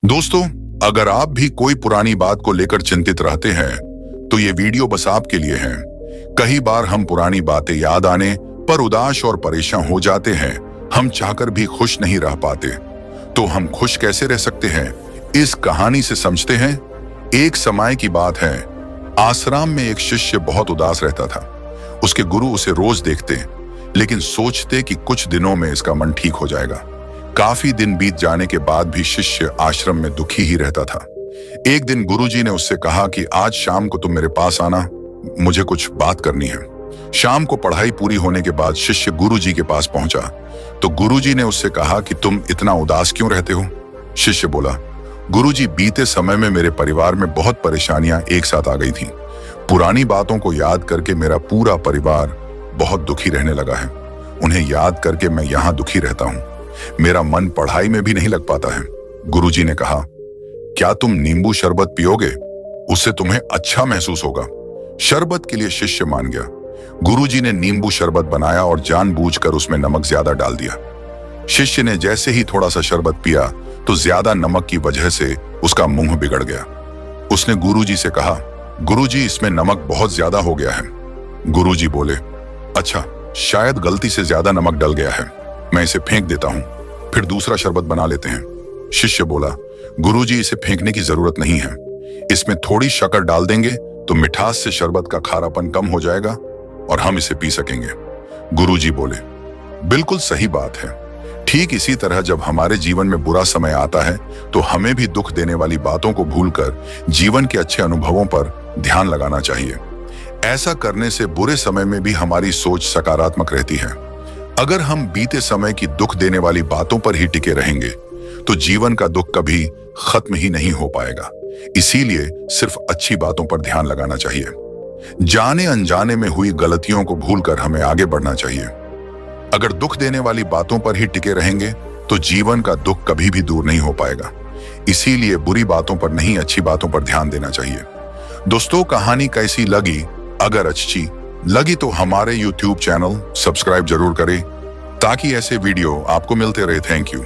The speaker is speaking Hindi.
दोस्तों, अगर आप भी कोई पुरानी बात को लेकर चिंतित रहते हैं तो ये वीडियो बस आपके लिए है। कई बार हम पुरानी बातें याद आने पर उदास और परेशान हो जाते हैं। हम चाहकर भी खुश नहीं रह पाते। तो हम खुश कैसे रह सकते हैं, इस कहानी से समझते हैं। एक समय की बात है, आश्रम में एक शिष्य बहुत उदास रहता था। उसके गुरु उसे रोज देखते लेकिन सोचते कि कुछ दिनों में इसका मन ठीक हो जाएगा। काफी दिन बीत जाने के बाद भी शिष्य आश्रम में दुखी ही रहता था। एक दिन गुरुजी ने उससे कहा कि आज शाम को तुम मेरे पास आना, मुझे कुछ बात करनी है। शाम को पढ़ाई पूरी होने के बाद शिष्य गुरुजी के पास पहुंचा तो गुरुजी ने उससे कहा कि तुम इतना उदास क्यों रहते हो। शिष्य बोला, गुरुजी, बीते समय में मेरे परिवार में बहुत परेशानियां एक साथ आ गई थी। पुरानी बातों को याद करके मेरा पूरा परिवार बहुत दुखी रहने लगा है। उन्हें याद करके मैं यहाँ दुखी रहता हूँ। मेरा मन पढ़ाई में भी नहीं लग पाता है। गुरुजी ने कहा, क्या तुम नींबू शरबत पियोगे? उससे तुम्हें अच्छा महसूस होगा। शरबत के लिए शिष्य मान गया। गुरुजी ने नींबू शरबत बनाया और जानबूझकर उसमें नमक ज्यादा डाल दिया। शिष्य ने जैसे ही थोड़ा सा शरबत पिया तो ज्यादा नमक की वजह से उसका मुंह बिगड़ गया। उसने गुरुजी से कहा, गुरुजी, इसमें नमक बहुत ज्यादा हो गया है। गुरुजी बोले, अच्छा, शायद गलती से ज्यादा नमक डल गया है, मैं इसे फेंक देता हूं, फिर दूसरा शरबत बना लेते हैं। शिष्य बोला, गुरुजी, इसे फेंकने की जरूरत नहीं है, इसमें थोड़ी शक्कर डाल देंगे तो मिठास से शरबत का खारापन कम हो जाएगा और हम इसे पी सकेंगे। गुरुजी बोले, बिल्कुल सही बात है। ठीक इसी तरह जब हमारे जीवन में बुरा समय आता है तो हमें भी दुख देने वाली बातों को भूलकर जीवन के अच्छे अनुभवों पर ध्यान लगाना चाहिए। ऐसा करने से बुरे समय में भी हमारी सोच सकारात्मक रहती है। अगर हम बीते समय की दुख देने वाली बातों पर ही टिके रहेंगे तो जीवन का दुख कभी खत्म ही नहीं हो पाएगा। इसीलिए सिर्फ अच्छी बातों पर ध्यान लगाना चाहिए। जाने अनजाने में हुई गलतियों को भूलकर हमें आगे बढ़ना चाहिए। अगर दुख देने वाली बातों पर ही टिके रहेंगे तो जीवन का दुख कभी भी दूर नहीं हो पाएगा। इसीलिए बुरी बातों पर नहीं, अच्छी बातों पर ध्यान देना चाहिए। दोस्तों, कहानी कैसी लगी? अगर अच्छी लगी तो हमारे YouTube चैनल सब्सक्राइब जरूर करें ताकि ऐसे वीडियो आपको मिलते रहे। Thank you.